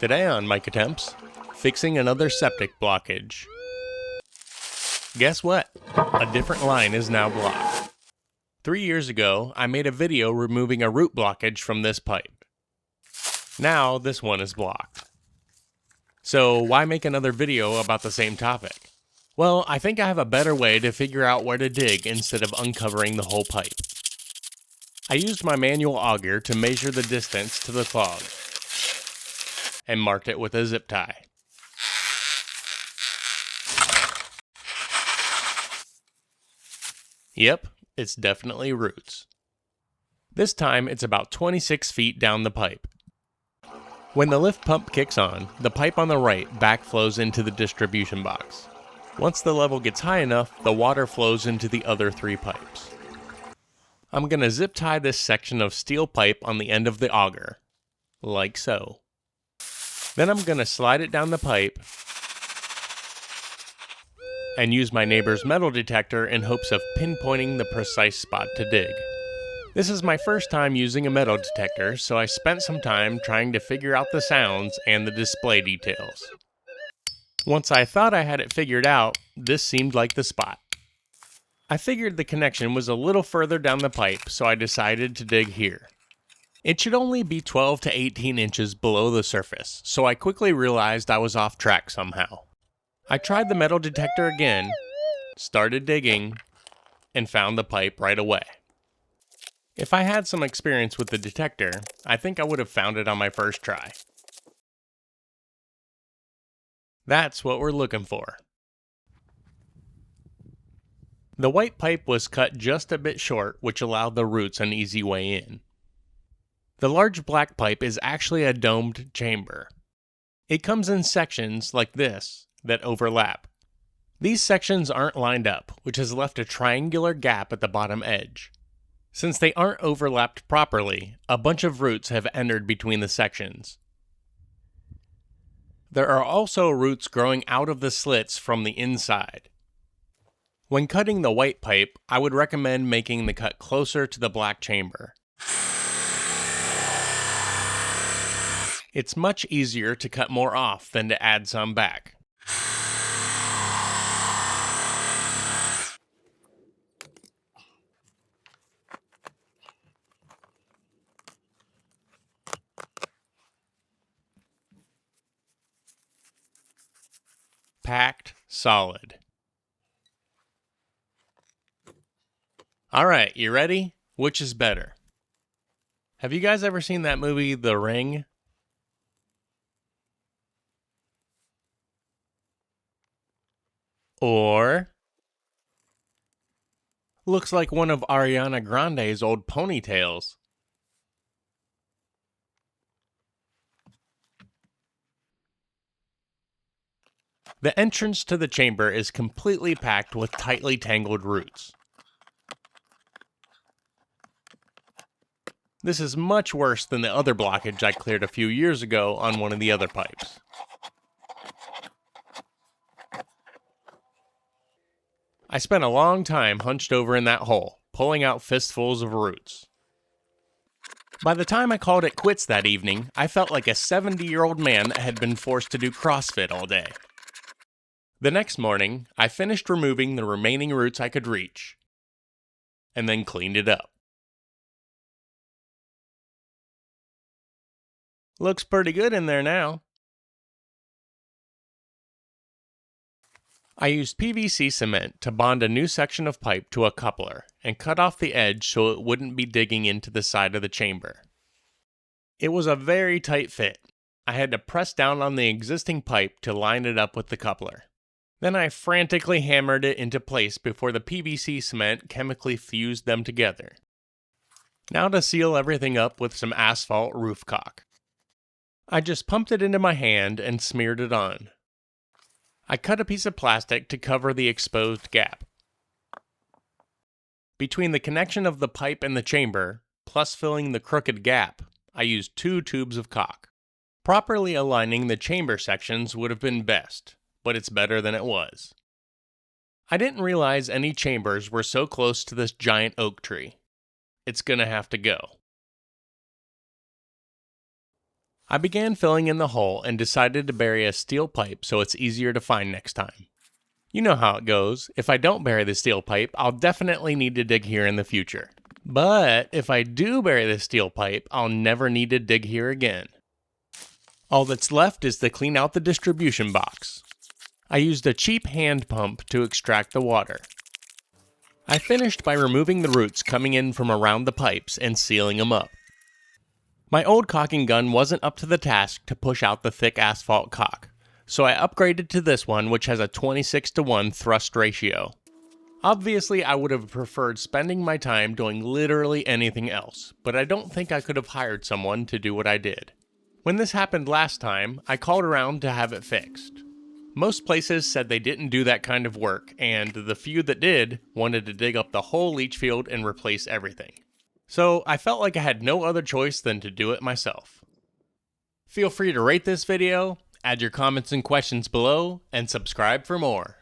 Today on Mike Attempts, fixing another septic blockage. Guess what? A different line is now blocked. 3 years ago, I made a video removing a root blockage from this pipe. Now, this one is blocked. So, why make another video about the same topic? Well, I think I have a better way to figure out where to dig instead of uncovering the whole pipe. I used my manual auger to measure the distance to the clog and marked it with a zip tie. Yep, it's definitely roots. This time it's about 26 feet down the pipe. When the lift pump kicks on, the pipe on the right backflows into the distribution box. Once the level gets high enough, the water flows into the other 3 pipes. I'm going to zip tie this section of steel pipe on the end of the auger, like so. Then I'm going to slide it down the pipe and use my neighbor's metal detector in hopes of pinpointing the precise spot to dig. This is my first time using a metal detector, so I spent some time trying to figure out the sounds and the display details. Once I thought I had it figured out, this seemed like the spot. I figured the connection was a little further down the pipe, so I decided to dig here. It should only be 12 to 18 inches below the surface, so I quickly realized I was off track somehow. I tried the metal detector again, started digging, and found the pipe right away. If I had some experience with the detector, I think I would have found it on my first try. That's what we're looking for. The white pipe was cut just a bit short, which allowed the roots an easy way in. The large black pipe is actually a domed chamber. It comes in sections like this that overlap. These sections aren't lined up, which has left a triangular gap at the bottom edge. Since they aren't overlapped properly, a bunch of roots have entered between the sections. There are also roots growing out of the slits from the inside. When cutting the white pipe, I would recommend making the cut closer to the black chamber. It's much easier to cut more off than to add some back. Packed solid. Alright, you ready? Which is better? Have you guys ever seen that movie, The Ring? Or looks like one of Ariana Grande's old ponytails. The entrance to the chamber is completely packed with tightly tangled roots. This is much worse than the other blockage I cleared a few years ago on one of the other pipes. I spent a long time hunched over in that hole, pulling out fistfuls of roots. By the time I called it quits that evening, I felt like a 70-year-old man that had been forced to do CrossFit all day. The next morning, I finished removing the remaining roots I could reach, and then cleaned it up. Looks pretty good in there now. I used PVC cement to bond a new section of pipe to a coupler and cut off the edge so it wouldn't be digging into the side of the chamber. It was a very tight fit. I had to press down on the existing pipe to line it up with the coupler. Then I frantically hammered it into place before the PVC cement chemically fused them together. Now to seal everything up with some asphalt roof caulk. I just pumped it into my hand and smeared it on. I cut a piece of plastic to cover the exposed gap. Between the connection of the pipe and the chamber, plus filling the crooked gap, I used 2 tubes of caulk. Properly aligning the chamber sections would have been best, but it's better than it was. I didn't realize any chambers were so close to this giant oak tree. It's gonna have to go. I began filling in the hole and decided to bury a steel pipe so it's easier to find next time. You know how it goes. If I don't bury the steel pipe, I'll definitely need to dig here in the future. But if I do bury the steel pipe, I'll never need to dig here again. All that's left is to clean out the distribution box. I used a cheap hand pump to extract the water. I finished by removing the roots coming in from around the pipes and sealing them up. My old caulking gun wasn't up to the task to push out the thick asphalt caulk, so I upgraded to this one, which has a 26:1 thrust ratio. Obviously, I would have preferred spending my time doing literally anything else, but I don't think I could have hired someone to do what I did. When this happened last time, I called around to have it fixed. Most places said they didn't do that kind of work, and the few that did wanted to dig up the whole leach field and replace everything. So I felt like I had no other choice than to do it myself. Feel free to rate this video, add your comments and questions below, and subscribe for more.